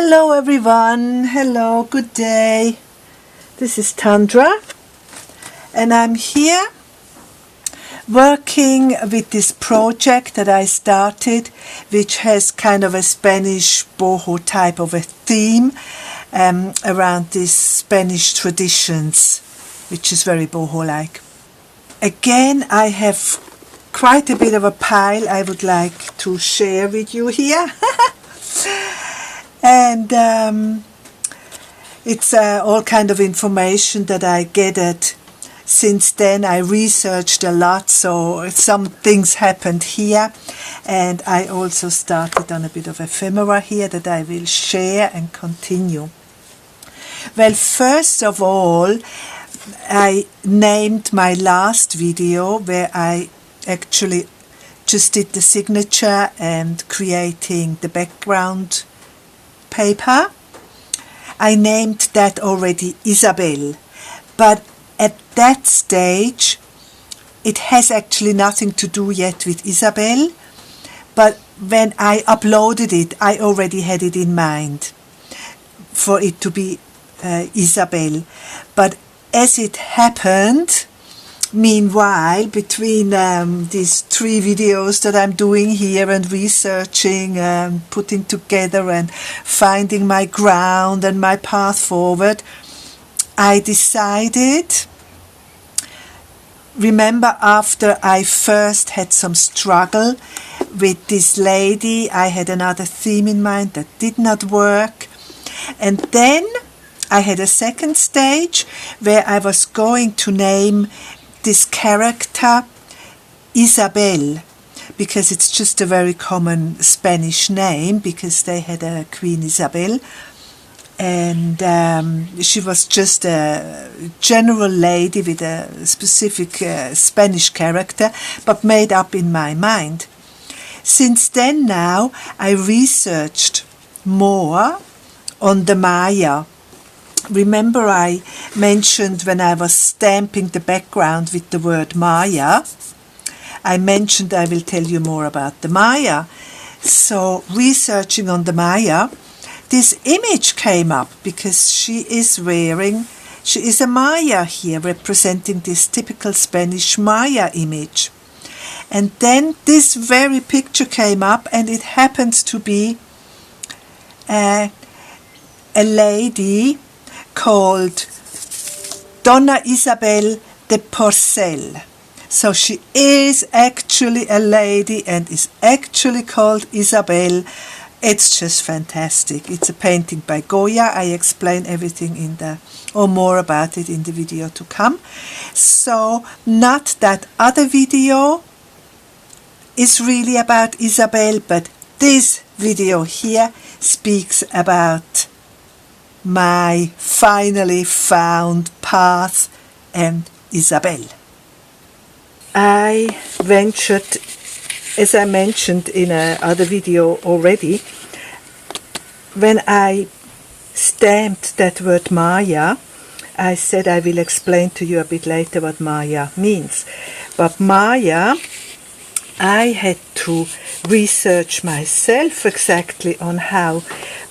Hello everyone, hello, good day. This is Tandra and I'm here working with this project that I started, which has kind of a Spanish boho type of a theme around these Spanish traditions, which is very boho-like. Again, I have quite a bit of a pile I would like to share with you here. And it's all kind of information that I gathered. Since then I researched a lot, so some things happened here, and I also started on a bit of ephemera here that I will share and continue. Well, first of all, I named my last video where I actually just did the signature and creating the background paper. I named that already Isabel, but at that stage it has actually nothing to do yet with Isabel, but when I uploaded it I already had it in mind for it to be Isabel. But as it happened, meanwhile, between these 3 videos that I'm doing here and researching and putting together and finding my ground and my path forward, I decided, remember after I first had some struggle with this lady, I had another theme in mind that did not work, and then I had a second stage where I was going to name this character Isabel, because it's just a very common Spanish name, because they had a Queen Isabel, and she was just a general lady with a specific Spanish character, but made up in my mind. Since then now I researched more on the Maja. Remember I mentioned when I was stamping the background with the word Maja, I mentioned I will tell you more about the Maja. So researching on the Maja, this image came up because she is a Maya here, representing this typical Spanish Maya image. And then this very picture came up, and it happens to be a lady called Donna Isabel de Porcel. So she is actually a lady and is actually called Isabel. It's just fantastic. It's a painting by Goya. I explain everything or more about it in the video to come. So not that other video is really about Isabel, but this video here speaks about my finally found path and Isabel. I ventured, as I mentioned in another video already, when I stamped that word Maya, I said I will explain to you a bit later what Maya means. But Maya, I had to research myself exactly on how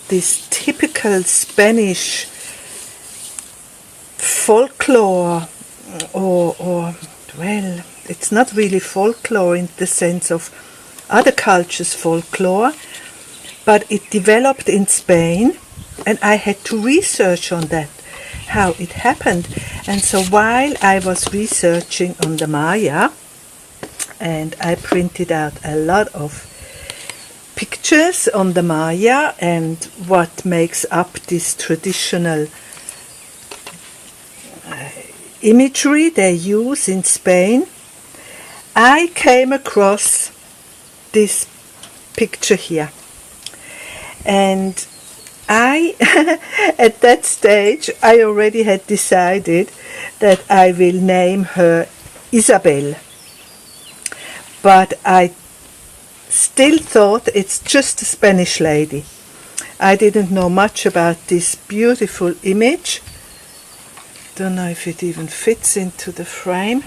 this typical Spanish folklore, or well, it's not really folklore in the sense of other cultures' folklore, but it developed in Spain, and I had to research on that, how it happened. And so while I was researching on the Maya, and I printed out a lot of pictures on the Maya and what makes up this traditional imagery they use in Spain, I came across this picture here, and I at that stage I already had decided that I will name her Isabel, but I still thought it's just a Spanish lady. I didn't know much about this beautiful image. Don't know if it even fits into the frame.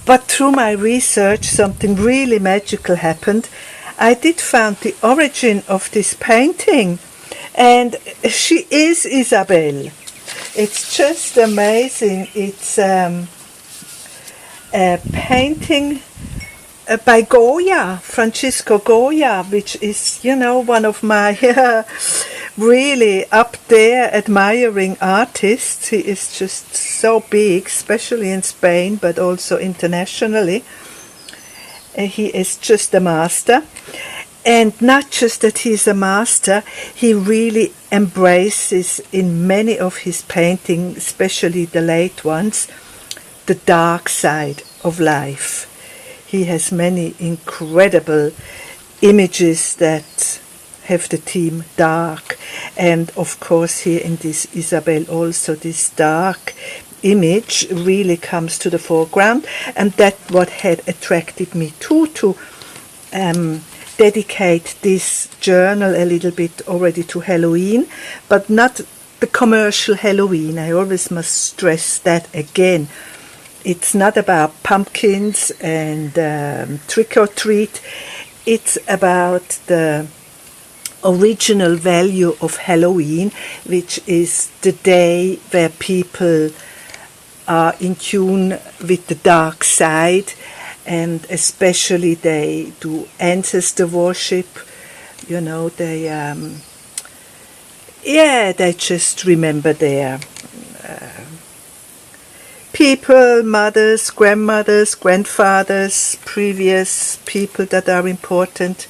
But through my research something really magical happened. I did find the origin of this painting, and she is Isabel. It's just amazing. It's a painting by Goya, Francisco Goya, which is, one of my really up there admiring artists. He is just so big, especially in Spain, but also internationally. He is just a master. And not just that he's a master, he really embraces in many of his paintings, especially the late ones, the dark side of life. He has many incredible images that have the theme dark. And of course here in this Isabel also this dark image really comes to the foreground. And that's what had attracted me to dedicate this journal a little bit already to Halloween, but not the commercial Halloween. I always must stress that again. It's not about pumpkins and trick or treat. It's about the original value of Halloween, which is the day where people are in tune with the dark side, and especially they do ancestor worship. They just remember their people, mothers, grandmothers, grandfathers, previous people that are important,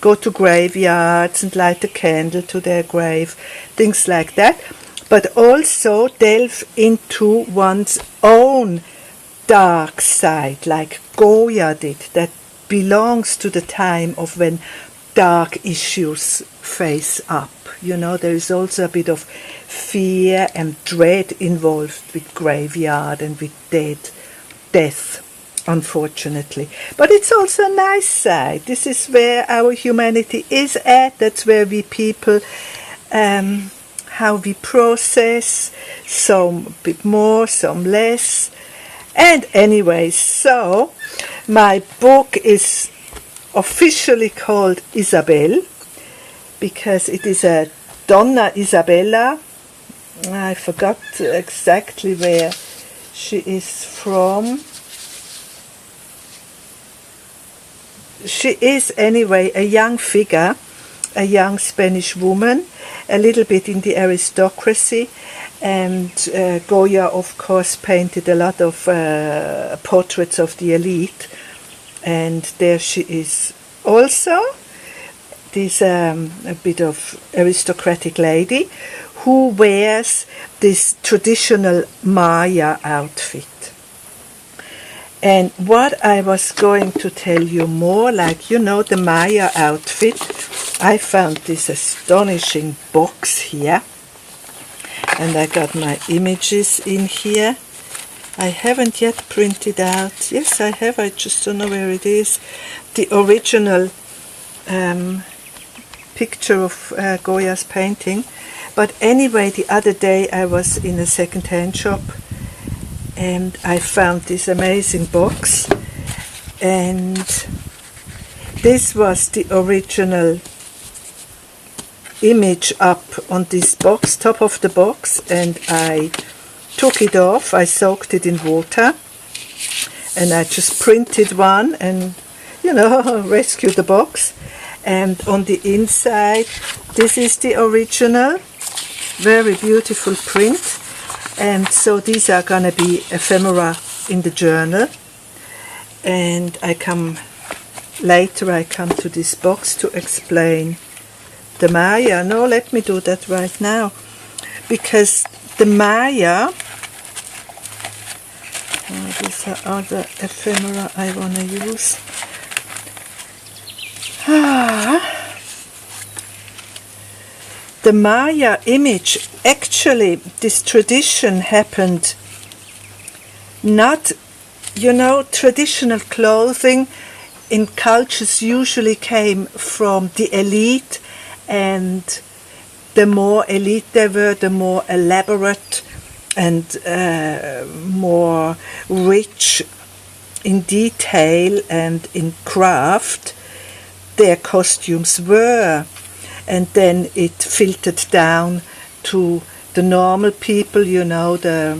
go to graveyards and light a candle to their grave, things like that. But also delve into one's own dark side, like Goya did, that belongs to the time of when dark issues face up. There is also a bit of fear and dread involved with graveyard and with death, unfortunately. But it's also a nice side. This is where our humanity is at. That's where we people, how we process, some a bit more, some less. And anyway, so my book is officially called Isabel, because it is a Donna Isabella. I forgot exactly where she is from. She is anyway a young figure, a young Spanish woman, a little bit in the aristocracy, and Goya of course painted a lot of portraits of the elite, and there she is also, this a bit of aristocratic lady who wears this traditional Maja outfit. And what I was going to tell you more, the Maja outfit, I found this astonishing box here, and I got my images in here. I haven't yet printed out, yes I have, I just don't know where it is, the original picture of Goya's painting. But anyway, the other day I was in a second-hand shop and I found this amazing box, and this was the original image up on this box, top of the box, and I took it off, I soaked it in water, and I just printed one and rescued the box. And on the inside, this is the original, very beautiful print. And so these are gonna be ephemera in the journal, and I come to this box to explain the Maja. No, let me do that right now, because the Maja, these are other ephemera I want to use. The Maja image, actually this tradition happened not, traditional clothing in cultures usually came from the elite, and the more elite they were, the more elaborate and more rich in detail and in craft their costumes were. And then it filtered down to the normal people, you know, there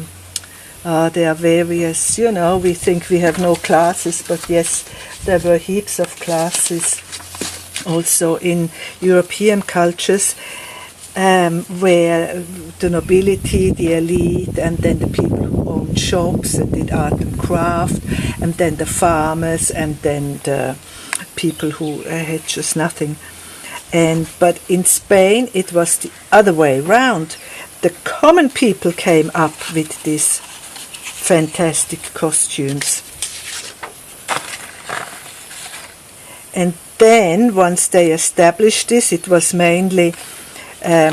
are various, you know, we think we have no classes, but yes, there were heaps of classes also in European cultures, where the nobility, the elite, and then the people who owned shops and did art and craft, and then the farmers, and then the people who had just nothing. But in Spain it was the other way round. The common people came up with these fantastic costumes. And then once they established this, it was mainly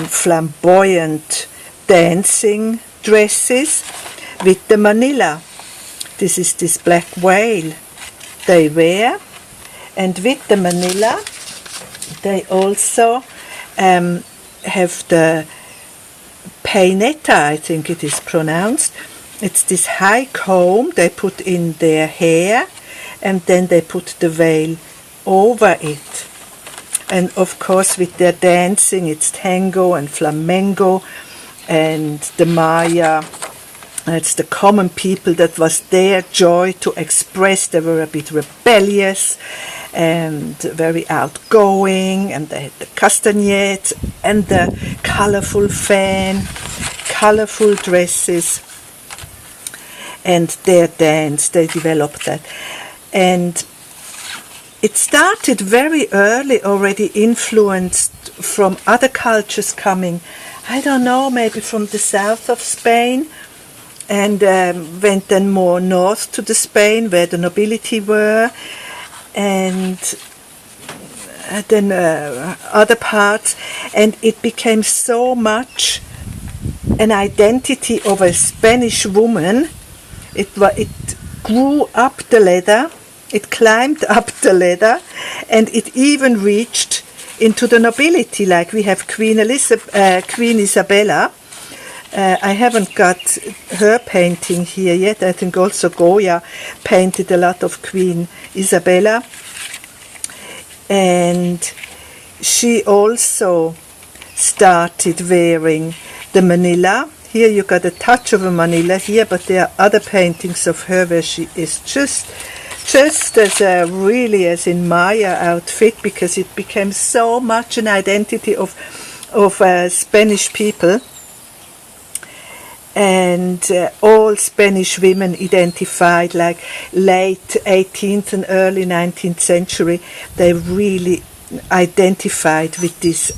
flamboyant dancing dresses with the manila. This is this black veil they wear. And with the manila, they also have the peineta, I think it is pronounced. It's this high comb they put in their hair, and then they put the veil over it. And of course with their dancing, it's tango and flamenco, and the Maja, it's the common people, that was their joy to express. They were a bit rebellious and very outgoing, and they had the castanets and the colorful fan, colorful dresses, and their dance, they developed that. And it started very early, already influenced from other cultures coming, I don't know, maybe from the south of Spain, and went then more north to the Spain where the nobility were, and then other parts, and it became so much an identity of a Spanish woman. It grew up the ladder, it climbed up the ladder, and it even reached into the nobility. Like we have Queen Isabella. I haven't got her painting here yet. I think also Goya painted a lot of Queen Isabella. And she also started wearing the manila. Here you got a touch of a manila here, but there are other paintings of her where she is just as really as in Maja outfit, because it became so much an identity of Spanish people. And all Spanish women identified, like late 18th and early 19th century, they really identified with this.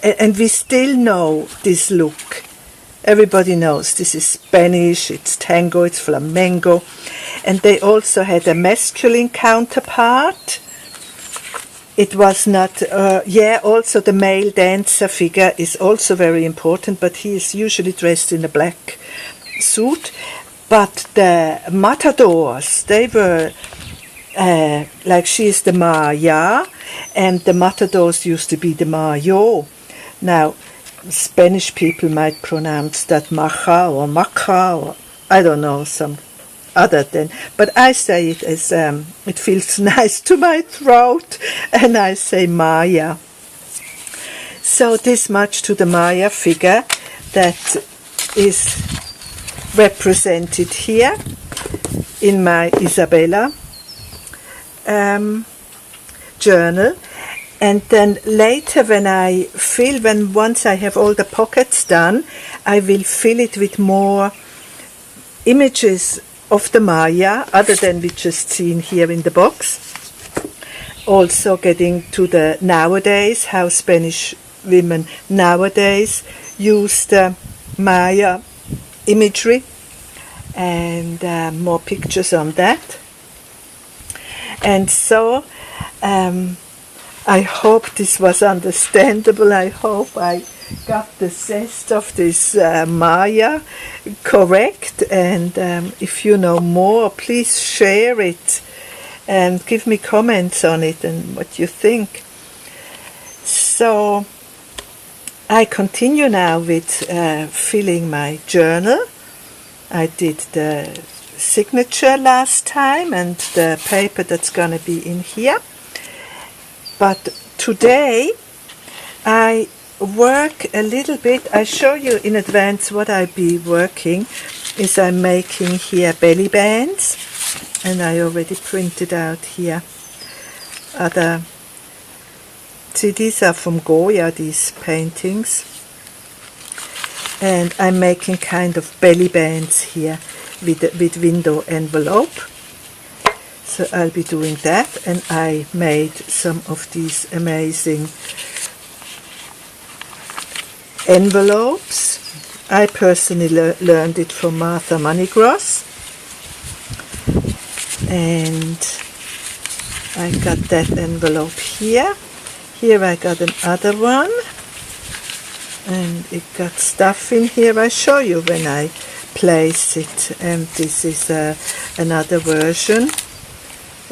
And we still know this look. Everybody knows this is Spanish, it's tango, it's flamenco. And they also had a masculine counterpart. It was not, also the male dancer figure is also very important, but he is usually dressed in a black suit. But the matadors, they were, like she is the Maja, and the matadors used to be the Mayo. Now, Spanish people might pronounce that Maja or Maca, or I don't know, some other than, but I say it as it feels nice to my throat, and I say Maja. So this much to the Maja figure that is represented here in my Isabella journal. And then later once I have all the pockets done, I will fill it with more images of the Maja, other than we just seen here in the box. Also getting to the nowadays, how Spanish women nowadays use the Maja imagery, and more pictures on that. And so I hope this was understandable. I hope I got the zest of this Maja correct, and if you know more, please share it and give me comments on it and what you think. So I continue now with filling my journal. I did the signature last time and the paper that's going to be in here. But today I work a little bit. I show you in advance what I'll be working. Is I'm making here belly bands, and I already printed out here other. See, these are from Goya, these paintings, and I'm making kind of belly bands here with window envelope. So I'll be doing that, and I made some of these amazing envelopes. I personally learned it from Martha Moneygross, and I got that envelope here. Here I got another one, and it got stuff in here. I show you when I place it, and this is another version.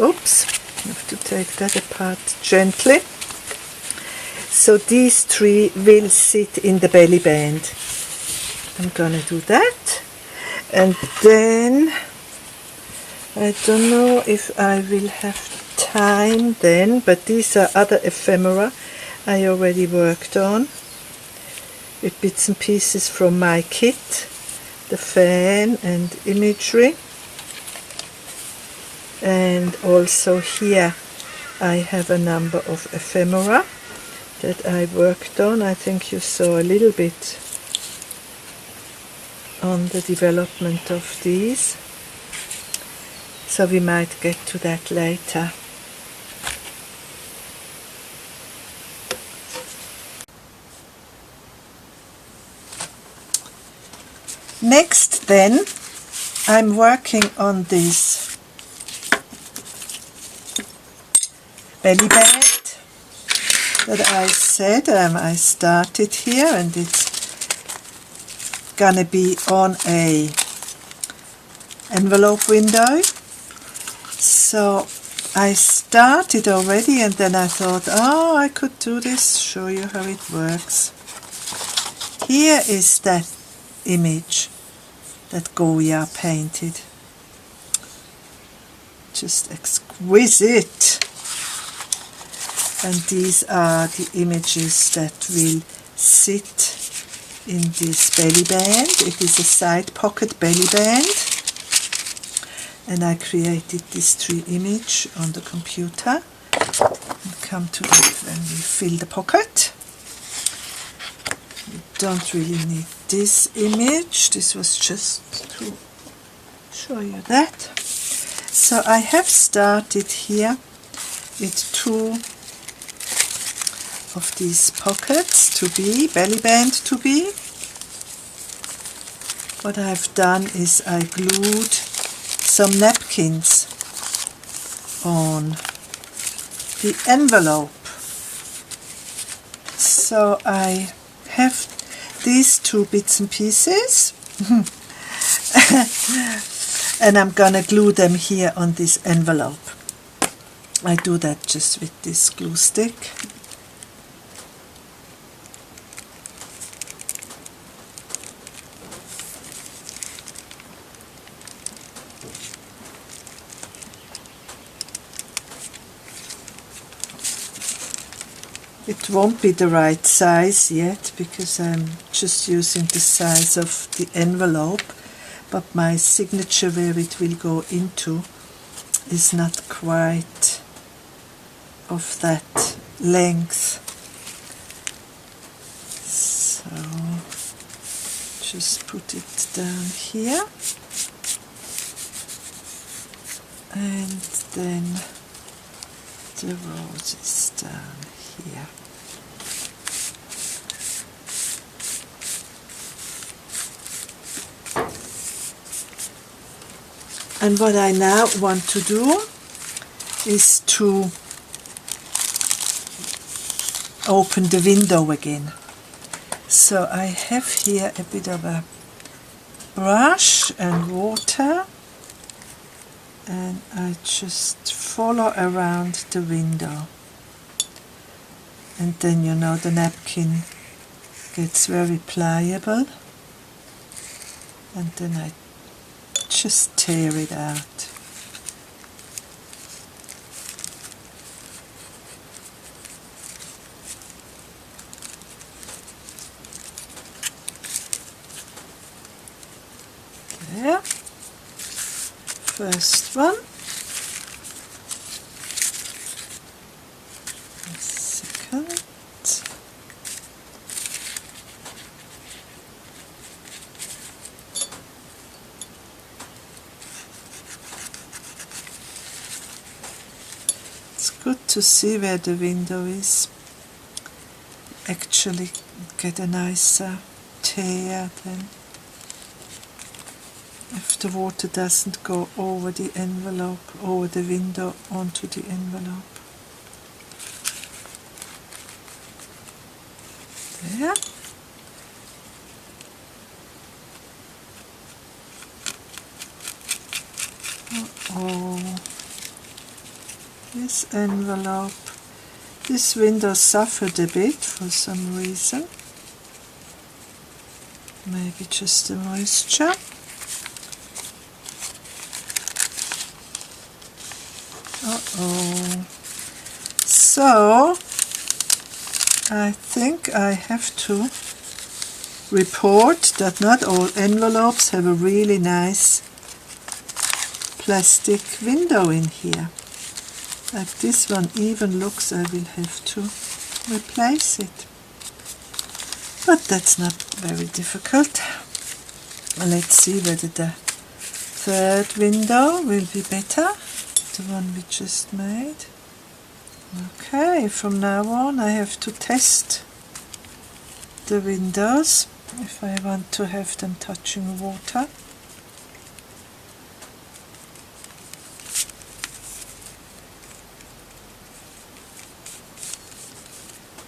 Oops, I have to take that apart gently. So these three will sit in the belly band. I'm gonna do that, and then I don't know if I will have time then, but these are other ephemera I already worked on with bits and pieces from my kit, the fan and imagery. And also here I have a number of ephemera that I worked on. I think you saw a little bit on the development of these, so we might get to that later. Next then, I'm working on this belly band that I said I started here, and it's gonna be on a envelope window. So I started already, and then I thought, oh, I could do this, show you how it works. Here is that image that Goya painted. Just exquisite. And these are the images that will sit in this belly band. It is a side pocket belly band, and I created this 3 image on the computer. We'll come to it when we fill the pocket. We don't really need this image. This was just to show you that. So I have started here with 2 of these pockets to be, belly band to be. What I've done is I glued some napkins on the envelope. So I have these 2 bits and pieces and I'm gonna glue them here on this envelope. I do that just with this glue stick. It won't be the right size yet because I'm just using the size of the envelope, but my signature where it will go into is not quite of that length. So just put it down here, and then the roses down here. And what I now want to do is to open the window again. So I have here a bit of a brush and water, and I just follow around the window. And then, you know, the napkin gets very pliable, and then I just tear it out. first one. The second. It's good to see where the window is. Actually get a nicer tear then, if the water doesn't go over the envelope, over the window onto the envelope. There. Uh-oh. This envelope, this window suffered a bit for some reason. Maybe just the moisture. Uh-oh. So, I think I have to report that not all envelopes have a really nice plastic window in here. Like this one even looks, I will have to replace it. But that's not very difficult. Let's see whether the third window will be better, the one we just made. Okay, from now on I have to test the windows if I want to have them touching water.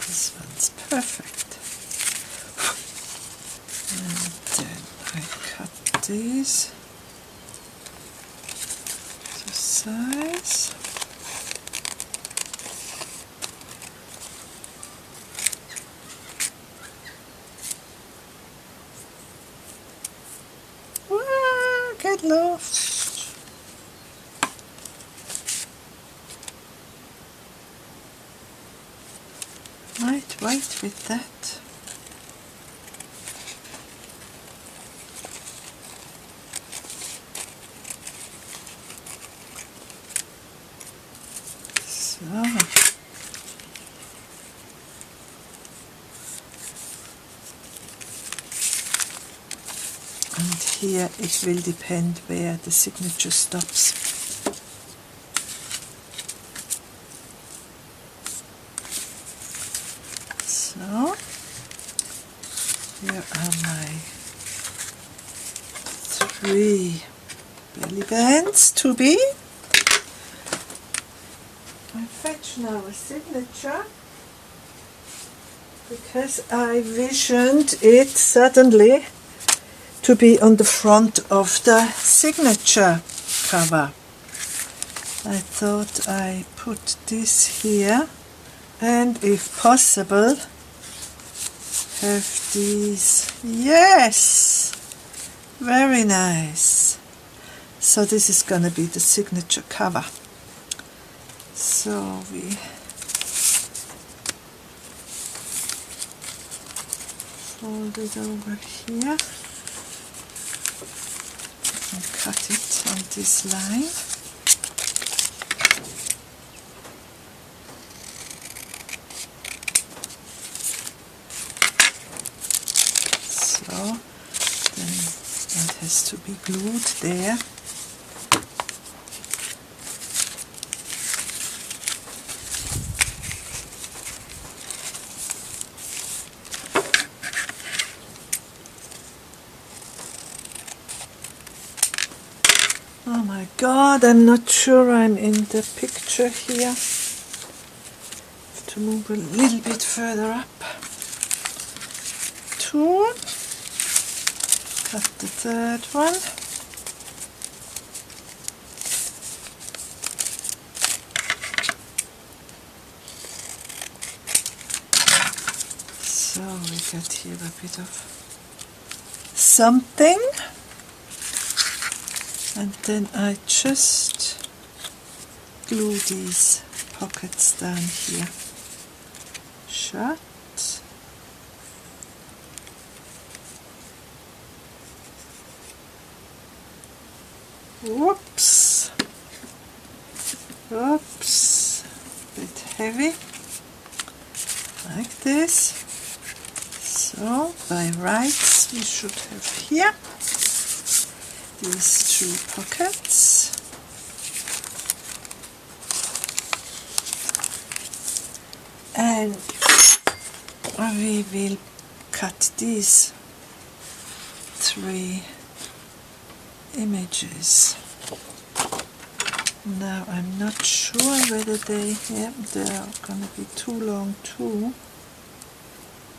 This one's perfect. And then I cut these to size. Get lost. Might wait with that. So. And here it will depend where the signature stops. So, here are my 3 belly bands to be. I fetch now a signature because I visioned it suddenly to be on the front of the signature cover. I thought I put this here and if possible have these. Yes, very nice. So this is going to be the signature cover. So we fold it over here and cut it on this line. So then it has to be glued there. Oh my God, I'm not sure I'm in the picture here. Have to move a little bit further up. 2. Cut the third one. So we got here a bit of something. And then I just glue these pockets down here shut. Whoops. Oops, a bit heavy, like this. So by rights we should have here these 2 pockets. And we will cut these 3 images. Now I'm not sure whether they are gonna be too long too.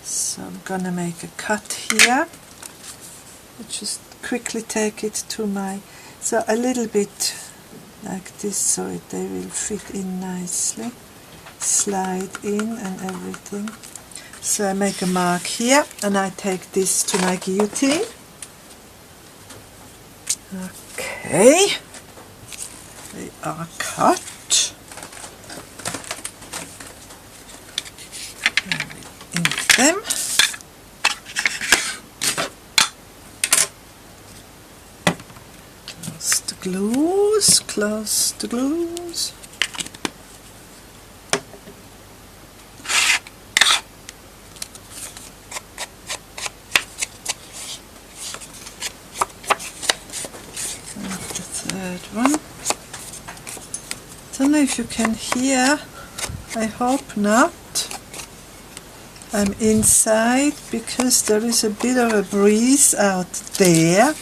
So I'm gonna make a cut here. I just quickly take it to so a little bit like this, so they will fit in nicely, slide in and everything. So I make a mark here and I take this to my guillotine. Okay, they are cut. And we ink them. Close the glues. And the 3rd one. Don't know if you can hear, I hope not. I'm inside because there is a bit of a breeze out there.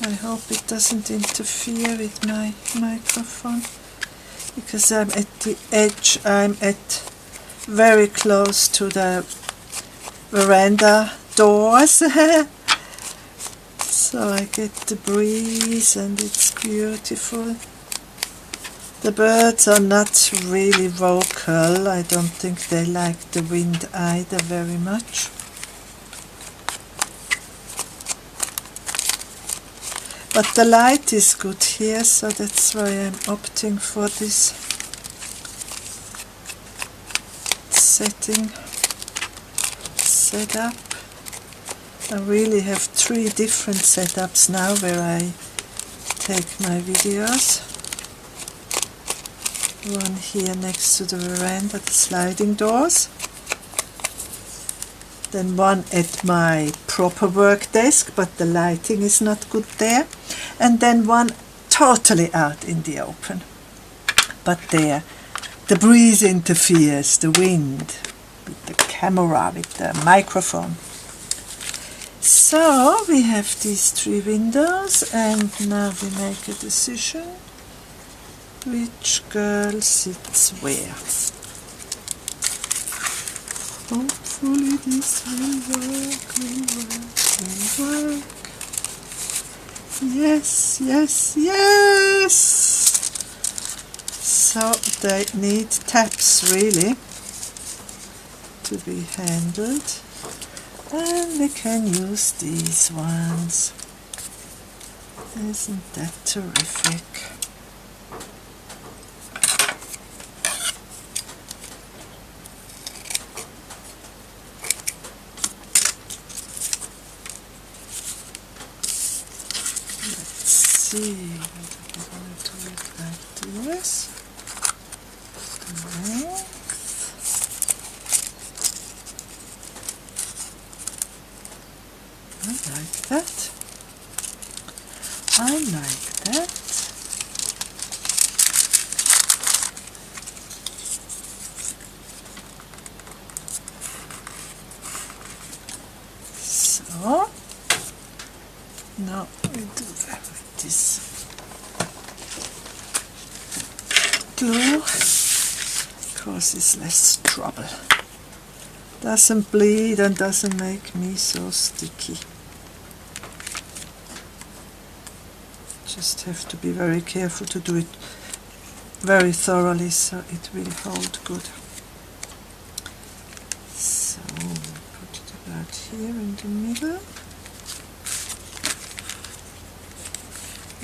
I hope it doesn't interfere with my microphone, because I'm at the edge, I'm very close to the veranda doors. So I get the breeze and it's beautiful. The birds are not really vocal. I don't think they like the wind either very much. But the light is good here, so that's why I'm opting for this setup. I really have 3 different setups now where I take my videos. One here next to the veranda, the sliding doors. Then one at my proper work desk, but the lighting is not good there. And then one totally out in the open. But there, the breeze interferes, the wind, with the camera, with the microphone. So we have these 3 windows, and now we make a decision which girl sits where. Hopefully this will work. Yes, yes, yes! So they need taps really to be handled, and we can use these ones. Isn't that terrific? See what we're going to do it like this. I like that. I like that. So now we do that with this glue, causes less trouble, doesn't bleed and doesn't make me so sticky. Just have to be very careful to do it very thoroughly so it will hold good. So put it about here in the middle,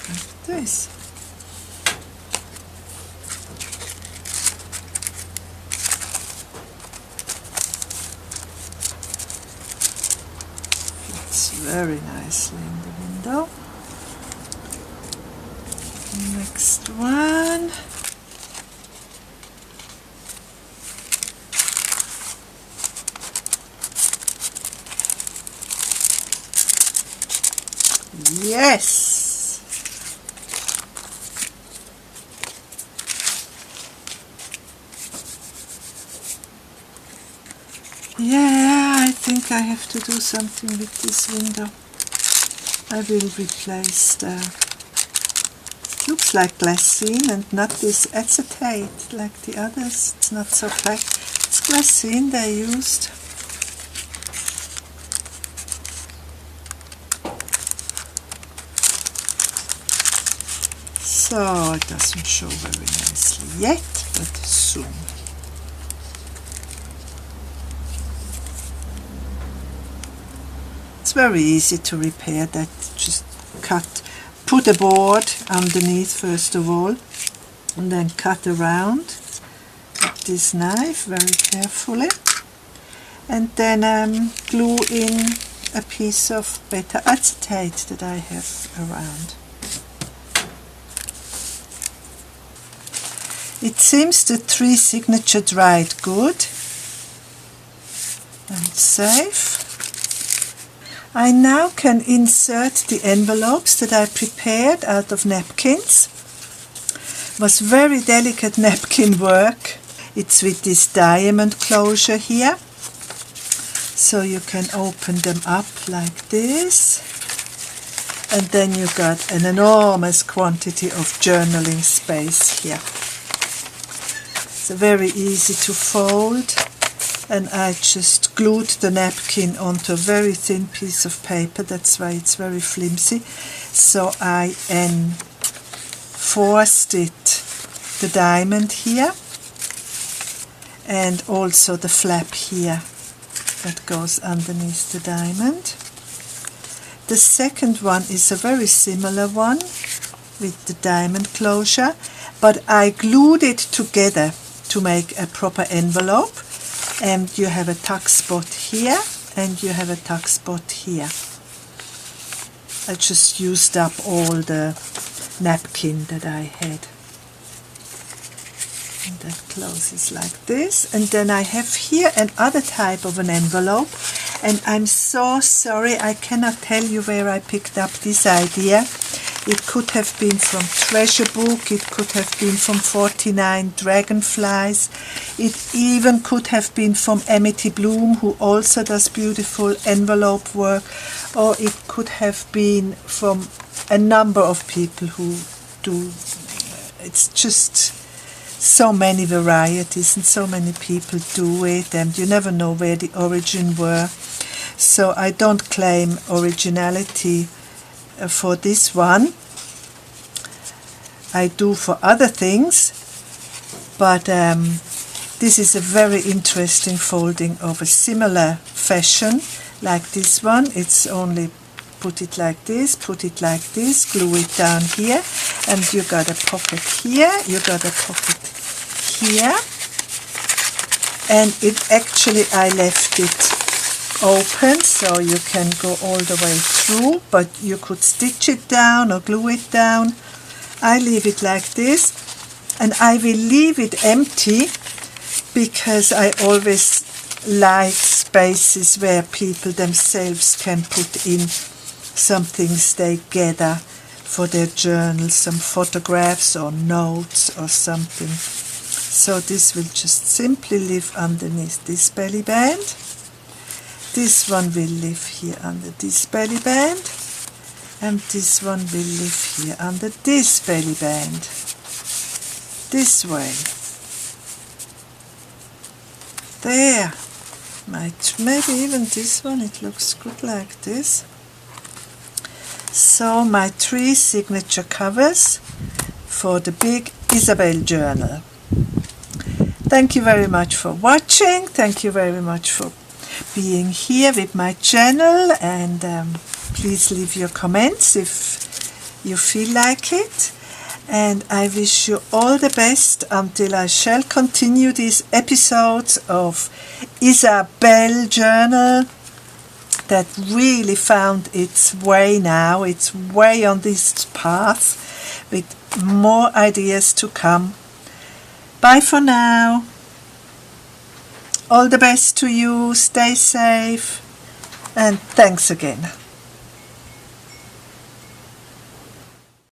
like this. Fits very nicely in the window. Next Yes! Yeah, I think I have to do something with this window. I will replace the... Looks like glassine and not this acetate like the others. It's not so black. It's glassine they used. So it doesn't show very nicely yet, but soon. It's very easy to repair that. Just put a board underneath first of all, and then cut around with this knife very carefully, and then glue in a piece of beta acetate that I have around. It seems the 3 signature dried good and safe. I now can insert the envelopes that I prepared out of napkins. It was very delicate napkin work. It's with this diamond closure here. So you can open them up like this. And then you got an enormous quantity of journaling space here. It's very easy to fold. And I just glued the napkin onto a very thin piece of paper, that's why it's very flimsy. So I enforced it, the diamond here, and also the flap here that goes underneath the diamond. The second one is a very similar one with the diamond closure, but I glued it together to make a proper envelope. And you have a tuck spot here, and you have a tuck spot here. I just used up all the napkin that I had. And that closes like this. And then I have here another type of an envelope. And I'm so sorry, I cannot tell you where I picked up this idea. It could have been from Treasure Book, it could have been from 49 Dragonflies, it even could have been from Amity Bloom, who also does beautiful envelope work, or it could have been from a number of people who do. It's just so many varieties and so many people do it, and you never know where the origin were. So I don't claim originality for this one. I do for other things, but this is a very interesting folding of a similar fashion like this one. It's only put it like this, put it like this, glue it down here, and you got a pocket here, you got a pocket here, and it actually, I left it open so you can go all the way through, but you could stitch it down or glue it down. I leave it like this, and I will leave it empty because I always like spaces where people themselves can put in some things they gather for their journal, some photographs or notes or something. So this will just simply live underneath this belly band. This one will live here under this belly band, and this one will live here under this belly band. This way. There. Maybe even this one, it looks good like this. So my 3 signature covers for the big Isabella journal. Thank you very much for watching. Thank you very much for being here with my channel, and please leave your comments if you feel like it, and I wish you all the best until I shall continue these episodes of Isabella Journal that really found its way now. It's way on this path with more ideas to come. Bye for now. All the best to you, stay safe, and thanks again.